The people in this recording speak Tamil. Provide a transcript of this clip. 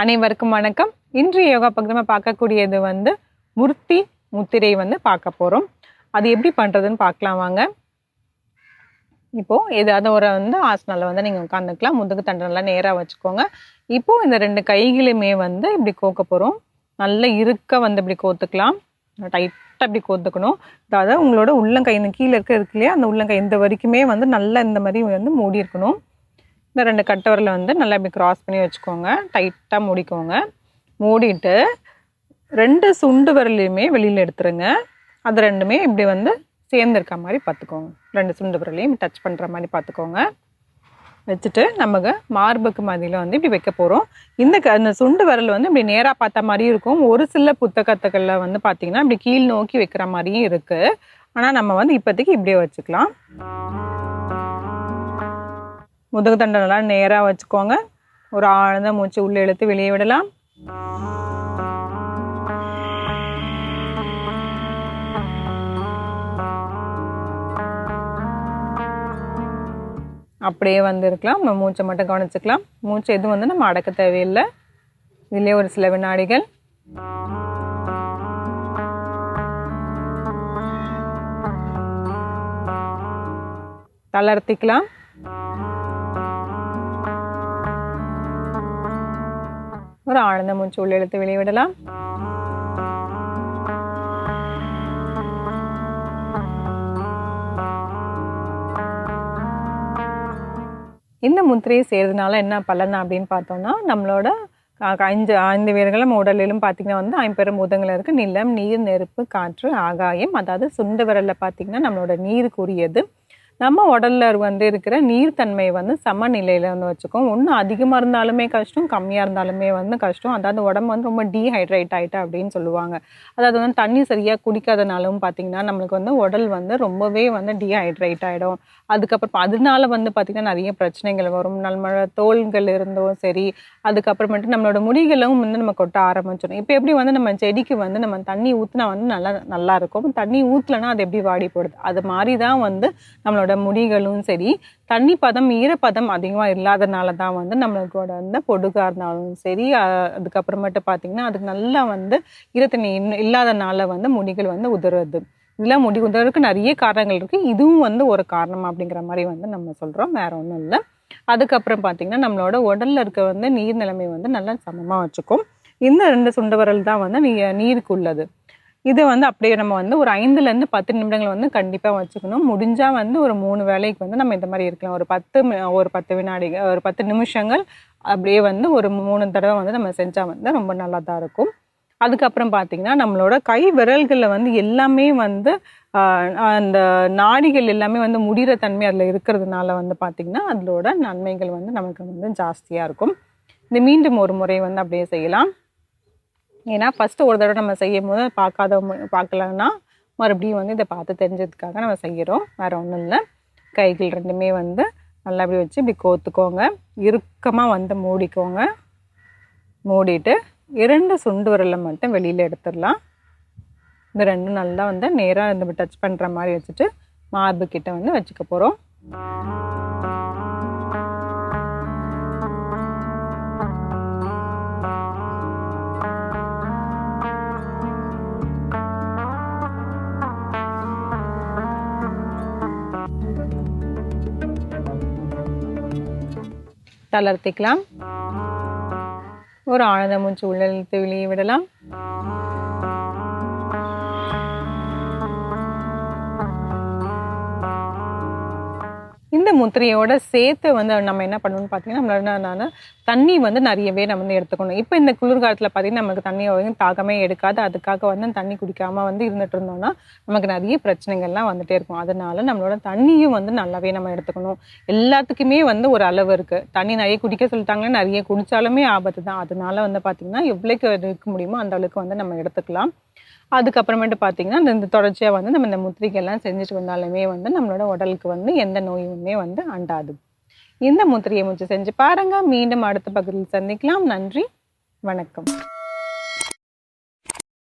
அனைவருக்கும் வணக்கம். இன்றைய யோகா பகுதியில் பார்க்கக்கூடியது மூர்த்தி முத்திரை பார்க்க போகிறோம். அது எப்படி பண்ணுறதுன்னு பார்க்கலாம் வாங்க. இப்போது ஏதாவது ஒரு ஆசனால நீங்கள் உட்காந்துக்கலாம். முதுகு தண்டை நல்லா நேராக வச்சுக்கோங்க. இப்போது இந்த 2 கைகளையுமே இப்படி கோக்க போகிறோம். நல்லா இருக்க இப்படி கோத்துக்கலாம். டைட்டாக இப்படி கோத்துக்கணும். அதாவது உங்களோட உள்ளங்கை இந்த கீழே இருக்கு இல்லையா, அந்த உள்ளங்கை இந்த வரைக்குமே நல்லா இந்த மாதிரி மூடி இருக்கணும். இந்த 2 கட்டை விரலை நல்லா இப்படி கிராஸ் பண்ணி வச்சுக்கோங்க. டைட்டாக மூடிக்கோங்க. மூடிட்டு 2 சுண்டு விரலையுமே வெளியில் எடுத்துருங்க. அது ரெண்டுமே இப்படி சேர்ந்துருக்க மாதிரி பார்த்துக்கோங்க. 2 சுண்டு விரலையும் டச் பண்ணுற மாதிரி பார்த்துக்கோங்க. வச்சுட்டு நமக்கு மார்புக்கு மதியில் இப்படி வைக்க போகிறோம். இந்த சுண்டு விரல் இப்படி நேராக பார்த்த மாதிரியும் இருக்கும். ஒரு சில புத்தகத்துக்களில் பார்த்தீங்கன்னா இப்படி கீழ் நோக்கி வைக்கிற மாதிரியும் இருக்குது. ஆனால் நம்ம இப்போதைக்கு இப்படியே வச்சுக்கலாம். முதுகு தண்டை நல்லா நேராக வச்சுக்கோங்க. ஒரு ஆழ்ந்த மூச்சு உள்ளே இழுத்து வெளியே விடலாம். அப்படியே இருக்கலாம். நம்ம மூச்சை மட்டும் கவனிச்சுக்கலாம். மூச்சு எதுவும் நம்ம அடக்க தேவையில்லை. இதுலேயே ஒரு சில வினாடிகள். தளர்த்திக்கலாம். ஒரு ஆழ்ந்த மூச்சு உள்ள இழுத்து வெளியே விடலாம். இந்த முத்திரையை செய்யறதுனால என்ன பலன் அப்படின்னு பார்த்தோம்னா, நம்மளோட 5 வேர்கள் நம்ம உடலிலும் பார்த்தீங்கன்னா 50 பூதங்கள் இருக்குது. நிலம், நீர், நெருப்பு, காற்று, ஆகாயம். அதாவது சுண்டு விரலில் பார்த்தீங்கன்னா நம்மளோட நீருக்குரியது. நம்ம உடலில் இருக்கிற நீர்த்தன்மை சமநிலையில் வச்சுக்கோம். ஒன்றும் அதிகமாக இருந்தாலுமே கஷ்டம், கம்மியாக இருந்தாலுமே கஷ்டம். அதாவது உடம்பு ரொம்ப டீஹைட்ரேட் ஆகிட்டா அப்படின்னு சொல்லுவாங்க. அதாவது தண்ணி சரியாக குடிக்காதனாலும் பார்த்தீங்கன்னா நம்மளுக்கு உடல் ரொம்பவே டீஹைட்ரேட் ஆகிடும். அதுக்கப்புறம் அதனால பார்த்திங்கன்னா நிறைய பிரச்சனைகள் வரும். நம்மளோட தோள்கள் இருந்தும் சரி, அதுக்கப்புறமேட்டு நம்மளோட முடிகளும் நம்ம கொட்ட ஆரம்பிச்சிடும். இப்போ எப்படி நம்ம செடிக்கு நம்ம தண்ணி ஊற்றினா நல்லா இருக்கும். தண்ணி ஊற்றலைன்னா அது எப்படி வாடி போடுது. அது மாதிரி தான் நம்மளோட முடிகளும் சரி, தண்ணி பதம் ஈரப்பதம் அதிகமாக இல்லாதனால தான் நம்மளோட பொடுகாக இருந்தாலும் சரி, அதுக்கப்புறமேட்டு பார்த்திங்கன்னா அதுக்கு நல்லா ஈரத்தண்ணி இல்லாதனால முடிகள் உதிருது. இதெல்லாம் முடி உதறதுக்கு நிறைய காரணங்கள் இருக்குது. இதுவும் ஒரு காரணம் அப்படிங்கிற மாதிரி நம்ம சொல்கிறோம். வேற ஒன்றும் இல்லை. அதுக்கப்புறம் பார்த்திங்கன்னா நம்மளோட உடலில் இருக்க நீர் நிலைமை நல்லா சமமாக வச்சுக்கும். இந்த 2 சுண்டு விரல் தான் நீருக்கு உள்ளது. இது அப்படியே நம்ம ஒரு 5லேருந்து 10 நிமிடங்கள் கண்டிப்பாக வச்சுக்கணும். முடிஞ்சால் ஒரு 3 வேளைக்கு நம்ம இந்த மாதிரி இருக்கலாம். ஒரு 10 வினாடிகள், ஒரு 10 நிமிஷங்கள் அப்படியே ஒரு 3 தடவை நம்ம செஞ்சால் ரொம்ப நல்லா தான் இருக்கும். அதுக்கப்புறம் பார்த்திங்கன்னா நம்மளோட கை விரல்களில் எல்லாமே அந்த நாடிகள் எல்லாமே முடிகிற தன்மை அதில் இருக்கிறதுனால பார்த்திங்கன்னா அதோட நன்மைகள் நமக்கு ஜாஸ்தியாக இருக்கும். இது மீண்டும் ஒரு முறை அப்படியே செய்யலாம். ஏன்னா ஃபஸ்ட்டு ஒரு தடவை நம்ம செய்யும் போது பார்க்கலன்னா மறுபடியும் இதை பார்த்து தெரிஞ்சதுக்காக நம்ம செய்கிறோம். வேறு ஒன்றும் இல்லை. கைகள் ரெண்டுமே நல்லா அப்படி வச்சு இப்படி கோத்துக்கோங்க. இறுக்கமாக மூடிக்கோங்க. மூடிட்டு 2 சுண்டு விரலை மட்டும் வெளியில் எடுத்துடலாம். இந்த 2 நல்லா நேராக இந்த டச் பண்ணுற மாதிரி வச்சுட்டு மார்பு கிட்ட வச்சுக்க போகிறோம். தளர்த்திக்கலாம். ஒரு ஆழ்ந்த மூச்சு உள்ள இழுத்து வெளியே விடலாம். இந்த முத்திரையோட சேர்த்து நம்ம என்ன பண்ணணும்னு பார்த்தீங்கன்னா, நம்மளோட தண்ணி நிறையவே நம்ம எடுத்துக்கணும். இப்போ இந்த குளிர்காலத்தில் பார்த்தீங்கன்னா நமக்கு தண்ணி தாகமே எடுக்காது. அதுக்காக தண்ணி குடிக்காமல் இருந்துட்டு இருந்தோம்னா நமக்கு நிறைய பிரச்சனைகள்லாம் வந்துட்டே இருக்கும். அதனால நம்மளோட தண்ணியும் நல்லாவே நம்ம எடுத்துக்கணும். எல்லாத்துக்குமே ஒரு அளவு இருக்குது. தண்ணி நிறைய குடிக்க சொல்லிட்டாங்கன்னா நிறைய குடித்தாலுமே ஆபத்து தான். அதனால பார்த்தீங்கன்னா எவ்வளோக்கு இருக்க முடியுமோ அந்த அளவுக்கு நம்ம எடுத்துக்கலாம். அதுக்கப்புறமேட்டு பார்த்திங்கன்னா இந்த தொடர்ச்சியாக நம்ம இந்த முத்திரைகள்லாம் செஞ்சுட்டு வந்தாலுமே நம்மளோட உடலுக்கு எந்த நோயுமே அண்டாது. இந்த முத்திரையை செஞ்சு பாருங்கள். மீண்டும் அடுத்த பகுதியில் சந்திக்கலாம். நன்றி, வணக்கம்.